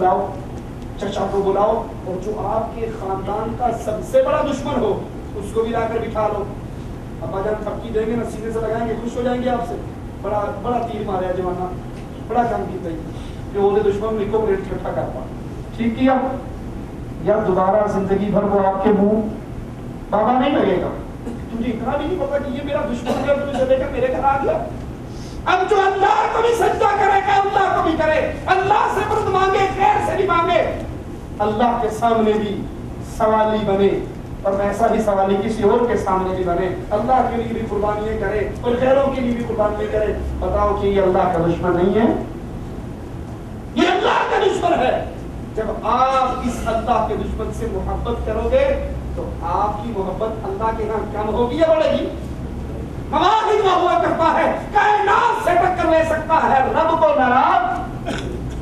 بلاؤ, چچا کو بلاؤ, اور جو آپ کے خاندان کا سب سے بڑا دشمن ہو اس کو بھی لا کر بٹھا لو. ابا جان تھپکی دیں گے نا, سینے سے لگائیں گے, خوش ہو جائیں گے آپ سے. بڑا بڑا تیر مارا جوانہ, بڑا کام کیتا ہے, جو ہوتے دشمن ان کو ریٹ اکٹھا کر پا. ٹھیک کیا, یا دوبارہ زندگی بھر وہ آپ کے منہ بابا نہیں لگے گا. تجھے اتنا بھی نہیں پتا کہ یہ میرا دشمن ہے, تجھے دیکھ کر میرے گھر آ گیا. اب جو اللہ کو بھی سجدہ کرے گا اللہ کو بھی کرے, اللہ سے مدد مانگے, خیر سے بھی مانگے, اللہ کے سامنے بھی سوالی بنے, اور ایسا ہی سوالی کسی اور کے سامنے بھی بنے, اللہ کے لیے بھی قربانیاں کرے اور غیروں کے لیے بھی قربانیاں کرے. بتاؤ کہ یہ اللہ کا دشمن نہیں ہے؟ یہ اللہ کا دشمن ہے. جب آپ اس اللہ کے دشمن سے محبت کرو گے تو آپ کی محبت اللہ کے ہاں کم ہوگی یا بڑھے گی؟ مواہد وہ ہوا کرتا ہے, کائنات سے ٹکر لے سکتا ہے, رب کو ناراض.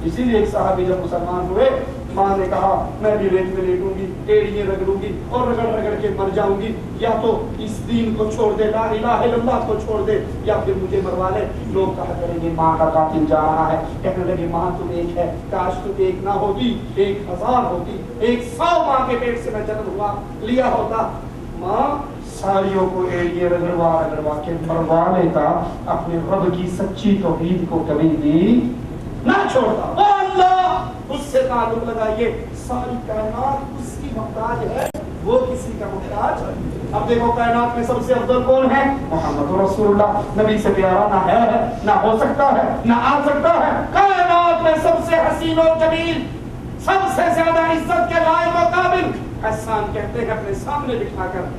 اسی لیے ایک صحابی جب مسلمان ہوئے, ماں نے کہا میں بھی ریت میں لیٹوں گی, ایڑیاں رگڑوں گی اور رگڑ رگڑ کے مر جاؤں گی, یا تو اس دین کو چھوڑ دے, لا الہ الا اللہ کو چھوڑ دے, یا پھر مجھے مروا لے. لوگ کہا کریں گے ماں کا قاتل جا رہا ہے. کہنے لگے ماں تو ایک ہے, کاش تو ایک نہ ہوتی, 1000 ہوتی, 100 ماں کے پیٹ سے میں جنم ہوا لیا ہوتا. ماں ساریوں کو ایڑیے رگڑوا رگڑوا کے مروا لیتا, اپنے رب کی سچی توحید کو کبھی بھی نہ چھوڑتا. وہ اللہ, اس سے تعلق لگائیے, ساری کائنات اس کی محتاج ہے, وہ کسی کا محتاج. اب دیکھو کائنات میں سب سے افضل کون ہے؟ محمد رسول اللہ. نبی سے پیارا نہ ہے, نہ ہو سکتا ہے, نہ آ سکتا ہے. کائنات میں سب سے حسین و جمیل, سب سے زیادہ عزت کے لائق و قابل, احسان کہتے ہیں اپنے سامنے بٹھا کر,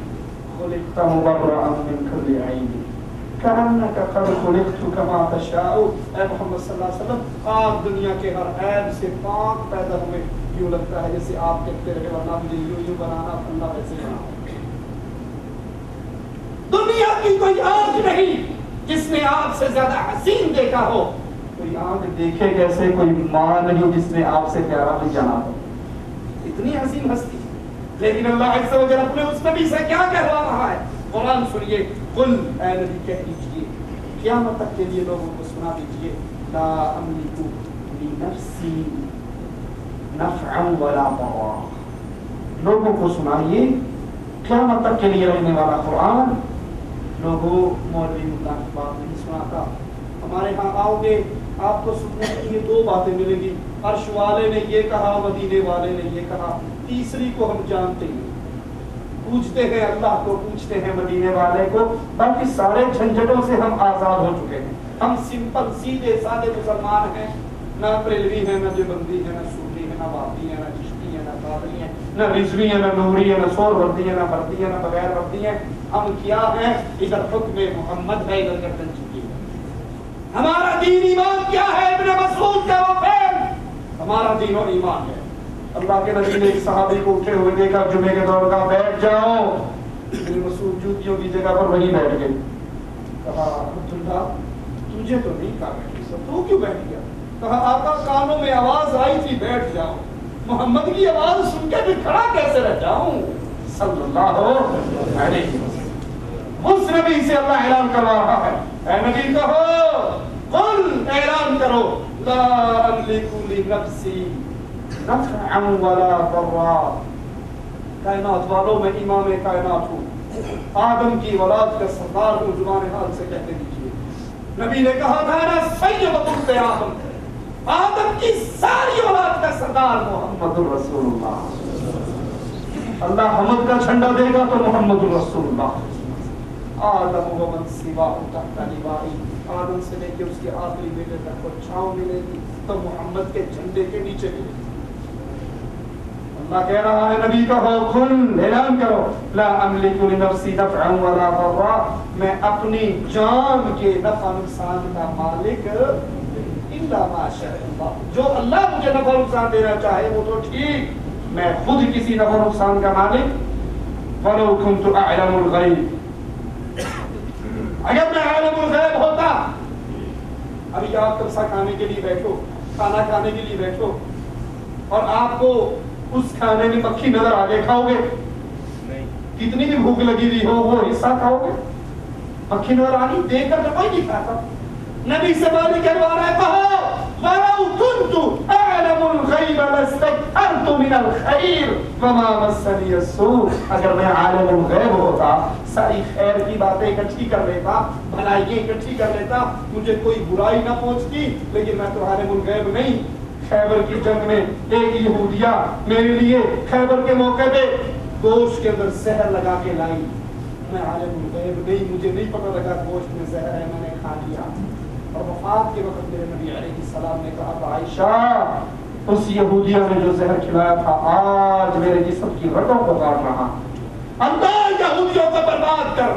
خلقت مبرأ من كل عیب كأنك قد خلقت كما تشاء. اے محمد صلی اللہ علیہ وسلم, آپ دنیا کے ہر عیب سے پاک پیدا ہوئے, یوں لگتا ہے جیسے آپ کہتے رہے ورنہ مجھے یوں بنانا, اللہ ویسے بنا. دنیا کی کوئی آنکھ نہیں جس نے آپ سے زیادہ حسین دیکھا ہو, کوئی آنکھ دیکھے کیسے, کوئی ماں نہیں جس نے آپ سے پیارا بھی جانا ہو. اتنی حسین ہستی, لیکن اللہ عز و جل اپنے اس نبی سے کیا کہوا رہا ہے؟ قرآن سنیے, قل اے نبی کہہ دیجئے, قیامت تک کے لیے لوگوں کو سنا دیجئے, لا املک لنفسی نفعا ولا ضرا. لوگوں کو سنائیے قیامت تک کے لیے رہنے والا قرآن. لوگوں مولوی اللہ کی بات نہیں سناتا. ہمارے ہاں آؤ گے آپ کو سننے کے لیے 2 باتیں ملیں گی, عرش والے نے یہ کہا, مدینے والے نے یہ کہا, تیسری کو ہم جانتے ہیں, پوچھتے ہیں اللہ کو, پوچھتے ہیں مدینے والے کو, باقی سارے جھنجھٹوں سے ہم آزاد ہو چکے ہیں. ہم سمپل سیدھے سادے مسلمان ہیں, نہ بریلوی ہیں, نہ دیوبندی ہیں, نہ سنی ہیں, نہ وہابی ہیں, نہ چشتی ہیں, نہ قادری ہیں, نہ رضوی ہیں, نہ نوری ہیں, نہ سور وردی ہیں, نہ بردی ہیں, نہ بغیر وردی ہیں. ہم کیا ہیں؟ ادھر حکم محمد ہے, ادھر گردن چکی ہے. ہمارا دین ایمان کیا ہے؟ ابن مسعود کا وہ فعل ہمارا دین و ایمان ہے. اللہ کے نبی نے ایک صحابی کو اٹھے ہوئے دیکھا جمعے کے دور کا, بیٹھ جاؤ. ابن مسعود جوتیوں کی جگہ پر وہیں بیٹھ گئے. کہا عبداللہ تجھے تو نہیں کہا بیٹھ, تو کیوں بیٹھ گیا؟ کہا آقا کانوں میں آواز آئی تھی بیٹھ جاؤ, محمد کی آواز سن کے بھی کھڑا کیسے رہ جاؤں, صلی اللہ علیہ وسلم. اس نبی سے اللہ اعلان کروا رہا ہے, اے نبی کہو, قل اعلان کرو, لا املک لنفسی نفعا ولا ضرا. کائنات والوں میں امام کائنات ہوں, آدم کی اولاد کا سردار ہوں, زبان حال سے کہتے دیجیے. نبی نے کہا تھا نا سید ولد آدم, آدم کی ساری اولاد کا سردار محمد الرسول اللہ. اللہ حمد کا جھنڈا دے گا تو محمد الرسول اللہ. آدم و من سواہ تحت لوائی, آدم سے لے کے اس کے آخری بیٹے تک کو چھاؤں ملے گی تو محمد کے جھنڈے کے نیچے ملے گی. اللہ کہہ رہا ہے نبی کا ہو, قل اعلان کرو, لا املک لنفسی نفعا ولا ضرا, میں اپنی جان کے نفع نقصان کا مالک الا ما شاء اللہ. جو اللہ مجھے نفع نقصان دینا چاہے وہ تو ٹھیک, میں خود کسی نفع نقصان کا مالک. ولو كنت اعلم الغیب, اگر میں عالم الغیب ہوتا. ابھی آپ کبسا کھانے کے لیے بیٹھو, کھانا کھانے کے لیے بیٹھو, اور آپ کو اس کھانے میں مکھی نظر آ گئے, کھاؤ گے؟ کتنی بھی بھوک لگی ہوئی ہو وہ حصہ کھاؤ گے؟ مکھی نظر آنی دیکھ کر کوئی نہیں کھاتا. نبی سے مالک کہوا رہا ہے, کہو ولو كنت اعلم الغیب من الخیر وما مسنی السوء. اگر میں عالم الغیب ہوتا ساری خیر کی باتیں اکٹھی کر لیتا, بھلائیاں اکٹھی کر لیتا, مجھے کوئی برائی نہ پہنچتی. لیکن میں تو عالم الغیب نہیں. خیبر کی جنگ میں ایک یہودیہ میرے لیے خیبر کے موقع پہ گوشت کے اندر زہر لگا کے لائی. میں عالم الغیب نہیں, مجھے نہیں پتہ لگا گوشت میں زہر ہے, میں نے کھا لیا. اور وفات کے وقت میرے نبی علیہ السلام نے کہا عائشہ اس یہودیہ نے جو زہر کھلایا تھا آج میرے جسم کی رگوں کو کاٹ رہا. اللہ یہودیوں کو برباد کر,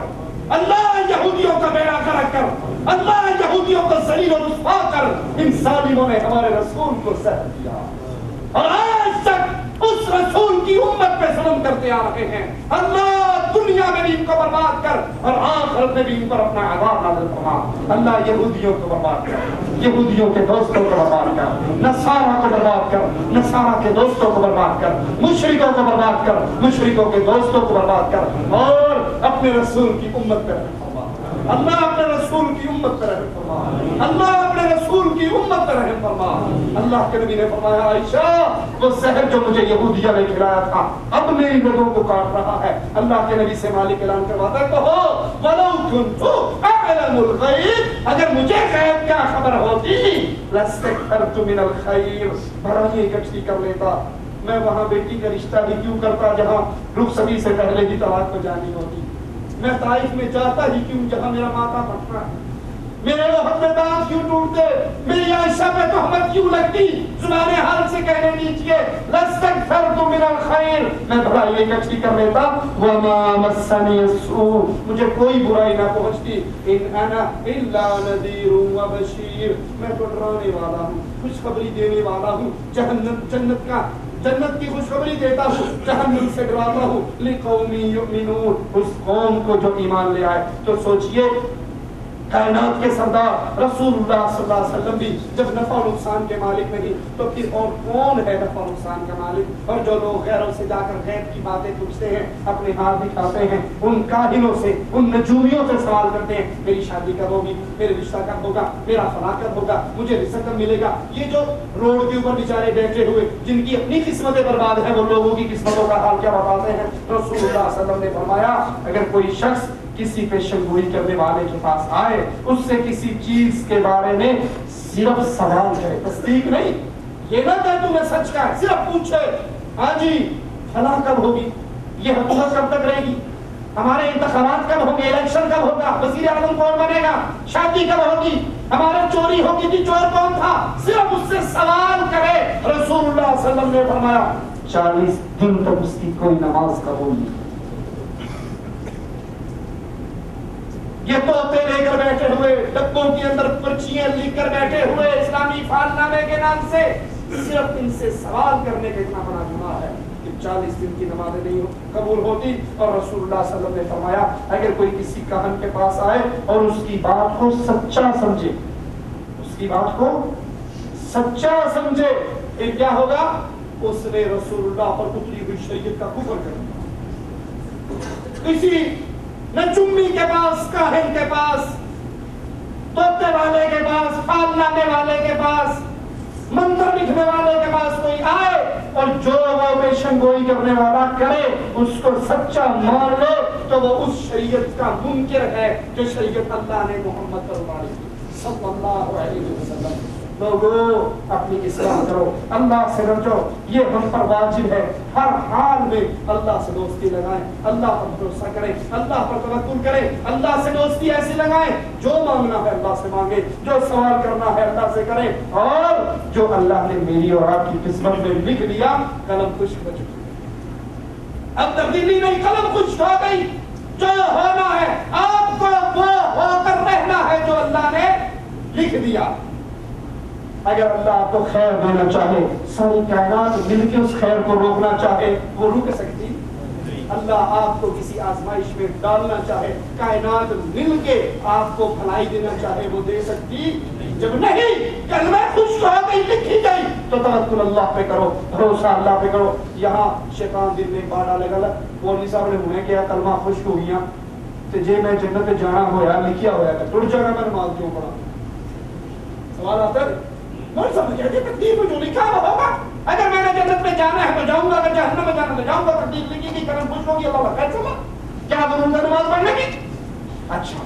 اللہ یہودیوں کا بیڑا غرق کر, اللہ یہودیوں کو ذلیل و رسوا کر. ان ظالموں نے ہمارے رسول کو زہر دیا اور آج تک اس رسول کی امت پہ ظلم کرتے آ رہے ہیں. اللہ دنیا میں بھی ان کو برباد کر اور آخرت میں بھی ان پر اپنا عذاب نازل فرما. اللہ یہودیوں کو برباد کر, یہودیوں کے دوستوں کو برباد کر, نصارہ کو برباد کر, نصارہ کے دوستوں کو برباد کر, مشرکوں کو برباد کر, مشرکوں کے دوستوں کو برباد کر, اور اپنے رسول کی امت پر اللہ اپنے رسول کی امت پر رحم فرما. اللہ اپنے رسول کی امت پر رحم فرما. اللہ کے نبی نے فرمایا عائشہ وہ زہر جو مجھے یہودیہ نے کھلایا تھا اب میری رگوں کو کاٹ رہا ہے. اللہ کے نبی سے مالک اعلان کرواتا ہے کہو ولو کنت اعلم الغیب, اگر مجھے غیب کیا خبر ہوتی لاستكثرت من الخیر, بھلائیاں اکٹھی کر لیتا. میں وہاں بیٹی کا رشتہ بھی کیوں کرتا جہاں رخصتی سے پہلے ہی طلاق کو جانی ہوتی. میں طائف میں جاتا ہی کیوں جہاں میرا ماتھا پھٹتا ہے. میرے وہ حد دانت کیوں ٹوٹتے, میری عائشہ پہ تہمت کیوں لگتی. زبان حال سے کہنے دیجیے لاستكثرت من الخیر, میں بھلائی اکٹھی کر لیتا. وما مسنی السوء, مجھے کوئی برائی نہ پہنچتی. ان انا الا نذیر وبشیر, میں تو ڈرانے والا ہوں, خوشخبری دینے والا ہوں. جنت کی خوشخبری دیتا ہوں, جہنم سے ڈراتا ہوں. لقوم یؤمنون, اس قوم کو جو ایمان لے آئے. تو سوچئے کائنات کے سردار رسول اللہ صلی اللہ علیہ وسلم بھی جب نفع و نقصان کے مالک نہیں تو پھر اور کون ہے نفع و نقصان کا مالک. اور جو لوگ غیروں سے جا کر غیب کی باتیں پوچھتے ہیں, اپنے ہاتھ دکھاتے ہیں, ان کاہنوں سے, ان نجومیوں سے سوال کرتے ہیں میری شادی کب ہوگی, میرے رشتہ کب ہوگا, میرا فلاں کب ہوگا, مجھے رزق کب ملے گا. یہ جو روڈ کے اوپر بیچارے بیٹھے ہوئے جن کی اپنی قسمتیں برباد ہیں, وہ لوگوں کی قسمتوں کا حال کیا بتاتے ہیں. رسول اللہ صلی اللہ علیہ وسلم نے فرمایا اگر کوئی شخص کسی پیشن گوئی کرنے والے کے پاس آئے, اس سے کسی چیز کے بارے میں صرف سوال کرے, تصدیق نہیں, یہ نہ کہ تمہیں سچ کا ہے, صرف پوچھے ہاں جی فلاں کب ہوگی, یہ حکومت کب تک رہے گی, ہمارے انتخابات کب ہوں گے, الیکشن کب ہوگا, وزیر اعظم کون بنے گا, شادی کب ہوگی, ہمارے چوری ہوگی تھی, چور کون تھا, صرف اس سے سوال کرے. رسول اللہ صلی اللہ علیہ وسلم نے فرمایا 40 دن تک اس کی کوئی نماز قبول نہیں. یہ طوطے لے کر بیٹھے ہوئے, ڈبوں کے اندر پرچیاں لکھ کر بیٹھے ہوئے اسلامی فالنامے کے نام سے, صرف ان سے سوال کرنے کا اتنا بڑا گناہ ہے کہ 40 دن کی نمازیں نہیں قبول ہوتی. اور رسول اللہ صلی اللہ علیہ وسلم نے فرمایا اگر کوئی کسی کاہن کے پاس آئے اور اس کی بات کو سچا سمجھے, اس کی بات کو سچا سمجھے, پھر کیا ہوگا, اس نے رسول اللہ پر اتری ہوئی شریعت کا کفر کر دیا. کسی نجومی کے پاس, کاہن کے پاس, طوطے والے کے پاس, فال لانے والے کے پاس, منتر لکھنے والے کے پاس کوئی آئے اور جو وہ پیشن گوئی کرنے والا کرے اس کو سچا مان لے تو وہ اس شریعت کا منکر ہے جو شریعت اللہ نے محمد صلی اللہ علیہ وسلم. لوگوں اپنی اصلاح کرو, اللہ سے رجو, یہ ہم پر واجب ہے. ہر حال میں اللہ سے دوستی لگائیں, اللہ پر بھروسہ کریں, اللہ پر توکل کریں, اللہ سے دوستی ایسی لگائیں جو مانگنا ہے اللہ سے مانگے, جو سوال کرنا ہے اللہ سے کریں, اور جو اللہ نے میری اور آپ کی قسمت میں لکھ دیا قلم خشک ہو چکی, اب تبدیلی نہیں, قلم خشک ہو گئی. جو ہونا ہے آپ کو وہ ہو کر رہنا ہے جو اللہ نے لکھ دیا. اگر اللہ آپ کو خیر دینا چاہے, ساری کائنات مل کے اس خیر کو روکنا چاہے, وہ رک سکتی؟ اللہ آپ کو کسی آزمائش میں ڈالنا چاہے, کائنات مل کے آپ کو بھلائی دینا چاہے, وہ دے سکتی؟ جب نہیں, کلمہ خشک ہو گئی, لکھی گئی, تو توکل اللہ پہ کرو, بھروسہ اللہ پہ کرو. یہاں شیطان دل میں بات ڈالے گا, مولوی صاحب نے ہونے کیا کلمہ خشک ہو گیا تو جے میں جنت جانا ہوا لکھیا ہوا ہے, ٹوٹ جائے گا, میں نماز کیوں پڑھا. سوال آتا ہے, تقدیر میں جو لکھا وہ ہوگا. اگر میں نے جنت میں جانا ہے تو جاؤں لو گی اللہ کا چلا کیا ضرورت ہے نماز پڑھنے کی؟ اچھا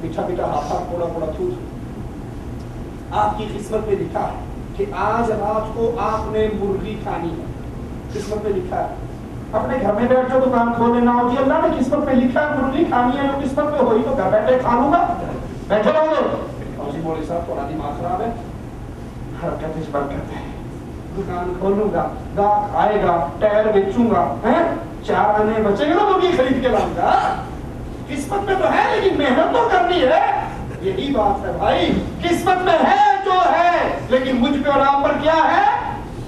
میٹھا میٹھا ہاتھ تھوڑا تھوڑا تھوت آپ کی قسمت میں لکھا ہے کہ آج رات کو آپ نے مرغی کھانی ہے. قسمت میں لکھا ہے. اپنے گھر میں بیٹھ کے دکان کھول لینا ہوتی ہے. اللہ نے قسمت میں لکھا ہے مرغی کھانی ہے. جو قسمت میں ہوئی تو گھر بیٹھے کھا لوں گا. بیٹھے رہو گے. فوجی مولوی صاحب تھوڑا دماغ خراب ہے. حرکت اس برکت ہے. دکان کھولوں گا, گاہک آئے گا, ٹائر بیچوں گا, 4 آنے بچے گا تو مرغی خرید کے لاؤں گا. قسمت میں تو ہے لیکن محنت تو کرنی ہے. یہی بات ہے بھائی, قسمت میں ہے جو ہے لیکن مجھ پہ اور آپ پر کیا ہے؟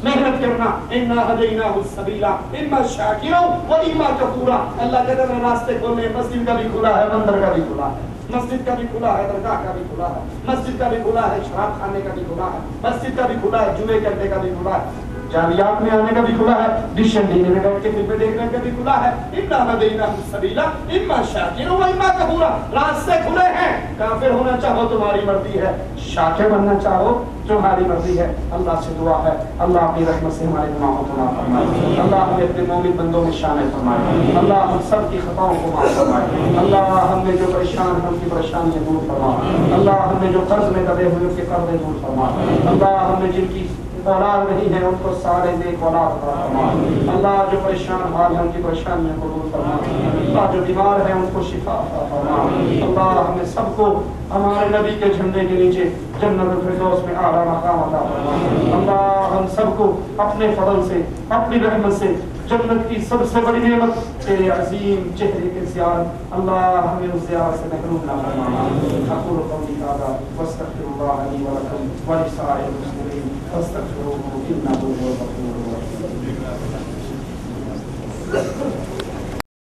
محنت کرنا. اِنَّا هَدَيْنَاهُ السَّبِيلَ إِمَّا شَاكِرًا وَإِمَّا كَفُورًا. اللہ کہتا ہے راستے کھولے, مسجد کا بھی کھلا ہے, مندر کا بھی کھلا ہے, مسجد کا بھی کھلا ہے, درگاہ کا بھی کھلا ہے, مسجد کا بھی کھلا ہے, شراب کھانے کا بھی کھلا ہے, مسجد کا بھی کھلا ہے, جوئے کرنے کا بھی کھلا ہے, جالیات میں آنے کا بھی کھلا ہے, ڈشن ڈینے میں بیٹھ کے فلمیں دیکھنے کا بھی کھلا ہے. اِنَّا هَدَيْنَاهُ السَّبِيلَ إِمَّا شَاكِرًا وَإِمَّا كَفُورًا. راستے کھلے ہیں. کافر ہونا چاہو تمہاری مرضی ہے, شاکر بننا چاہو تمہاری مرضی ہے. اللہ سے دعا ہے اللہ اپنی رحمت سے ہمارے گناہوں کو معاف فرمائے. اللہ ہمیں اپنے مومن بندوں میں شامل فرمائے. اللہ ہم سب کی خطاؤں کو معاف فرمائے. اللہ ہم میں جو پریشان ہیں ان کی پریشانیاں دور فرما. اللہ ہم میں جو قرض میں دبے ہوئے ان کے قرض دور فرما. اللہ ہم میں جن کی اولاد نہیں ہے ان کو سارے نیک اولاد عطا فرما. اللہ جو پریشان حال ہے ان کی پریشانیوں کو دور فرما. اللہ جو بیمار ہے ان کو شفا عطا فرما. اللہ ہمیں سب کو ہمارے نبی کے جھنڈے کے نیچے جنت الفردوس میں اعلیٰ مقام عطا فرما. اللہ ہم سب کو اپنے فضل سے اپنی رحمت سے جنت کی سب سے بڑی نعمت تیرے عظیم چہرے کے زیارت, اللہ ہمیں اس زیارت سے محروم نہ فرما. اقول قولی ھذا واستغفر اللہ لي ولكم ولسائر المسلمين فاستغفروه انه هو الغفور